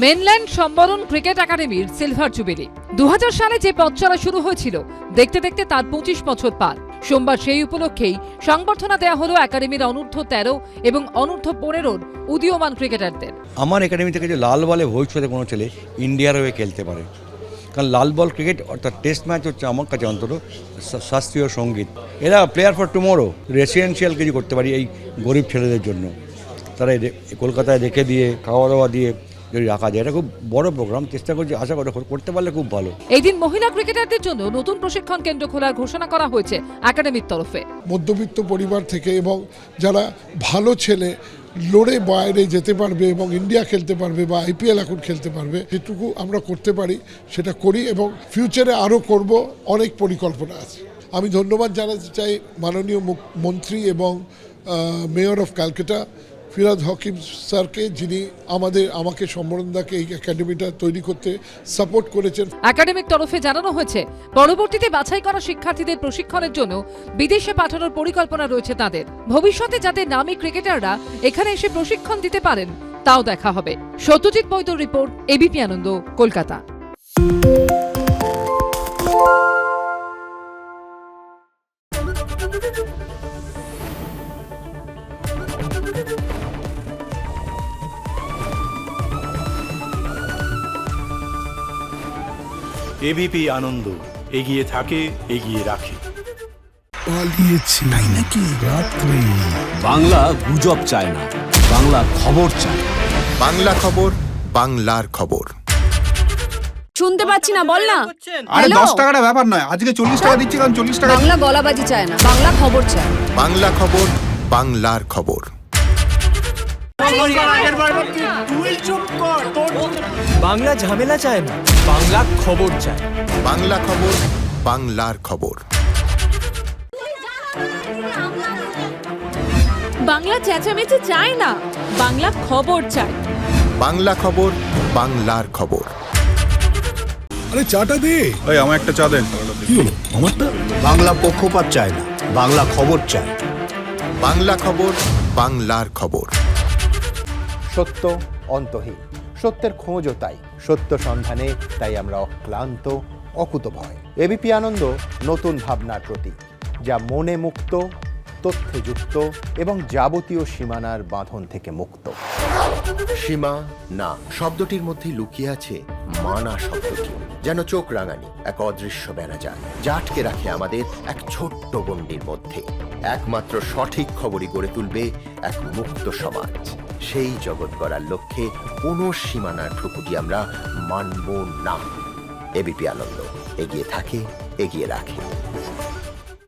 Mainland সম্বরণ cricket একাডেমির silver jubilee 2000 সালে যে পথ চলা শুরু হয়েছিল, দেখতে দেখতে তার 25 বছর পার। সোমবার সেই উপলক্ষেই সংবর্ধনা দেওয়া হলো একাডেমির অনূর্ধ্ব 13 এবং অনূর্ধ্ব 15 উদীয়মান ক্রিকেটারদের। আমার একাডেমি থেকে যে লাল বলে ভবিষ্যতে কোনো ছেলে ইন্ডিয়ার হয়ে খেলতে পারে, কারণ লাল বল ক্রিকেট অর্থাৎ টেস্ট ম্যাচ হচ্ছে আমার কাছে অন্তত শাস্ত্রীয় সঙ্গীত। এরা প্লেয়ার ফর টুমোরো, রেসিডেন্সিয়াল কিছু করতে পারি এই গরিব ছেলেদের জন্য। তারা কলকাতায় রেখে দিয়ে খাওয়া দাওয়া দিয়ে যদি রাখা যায়, এটা খুব বড় প্রোগ্রাম। চেষ্টা করছি, আশা করি করতে পারলে খুব ভালো। এই দিন মহিলা ক্রিকেটারদের জন্য নতুন প্রশিক্ষণ কেন্দ্র খোলার ঘোষণা করা হয়েছে একাডেমির তরফে। মধ্যবিত্ত পরিবার থেকে এবং যারা ভালো ছেলে লড়ে বাইরে যেতে পারবে এবং ইন্ডিয়া খেলতে পারবে বা আইপিএল এখন খেলতে পারবে, যেটুকু আমরা করতে পারি সেটা করি এবং ফিউচারে আরও করব। অনেক পরিকল্পনা আছে। আমি ধন্যবাদ জানাতে চাই মাননীয় মন্ত্রী এবং মেয়র অফ ক্যালকাটা ফিরাদ হকিম স্যারকে, যিনি আমাকে সম্বরণদাকে এই একাডেমিটা তৈরি করতে সাপোর্ট করেছেন। একাডেমিক তরফে জানানো হয়েছে পরবর্তীতে বাছাই করা শিক্ষার্থীদের প্রশিক্ষণের জন্য বিদেশে পাঠানোর পরিকল্পনা রয়েছে তাদের। ভবিষ্যতে যাতে নামী ক্রিকেটাররা এখানে এসে প্রশিক্ষণ দিতে পারেন তাও দেখা হবে। সত্যজিৎ বৈদ্যর রিপোর্ট, এবিপি আনন্দ, কলকাতা। এবিপি আনন্দ, এগিয়ে থাকে, এগিয়ে রাখে। পালিয়েছে তাই নাকি? রাত্রে বাংলা গুজব চায় না, বাংলা খবর চায়। বাংলা খবর, বাংলার খবর। শুনতে পাচ্ছি না, বল না। আরে 10 টাকাটা ব্যাপার নয়, আজকে 40 টাকা দিচ্ছি, কারণ 40 টাকা। বাংলা গলাবাজি চায় না, বাংলা খবর চায়। বাংলা খবর, বাংলার খবর। বাংলা ঝামেলা চায় না, বাংলা খবর চায়। বাংলা খবর, বাংলার খবর। বাংলা চেঁচামেচি চায় না, বাংলা খবর চায়। বাংলা খবর, বাংলার খবর। আরে চাটা দে। এই আমার একটা চা দেন। কি হলো আমারটা? বাংলা পক্ষপাত চায় না, বাংলা খবর চায়। বাংলা খবর, বাংলার খবর। সত্য অন্তহীন, সত্যের খোঁজও তাই, সত্য সন্ধানে তাই আমরা অক্লান্ত, অকুতভয়। এবিপি আনন্দ নতুন ভাবনার প্রতীক, যা মনে মুক্ত, তথ্যে যুক্ত এবং যাবতীয় সীমানার বাঁধন থেকে মুক্ত। সীমা না শব্দটির মধ্যে লুকিয়ে আছে মানা শব্দটি, যেন চোখ রাঙানি এক অদৃশ্য বেড়াজাল, যা আটকে রাখে আমাদের এক ছোট্ট গণ্ডির মধ্যে। একমাত্র সঠিক খবরই গড়ে তুলবে এক মুক্ত সমাজ। সেই জগৎ গড়ার লক্ষ্যে কোনো সীমানার ঠুকুটি আমরা মানব না। এবিপি আনন্দ, এগিয়ে থাকে, এগিয়ে রাখে।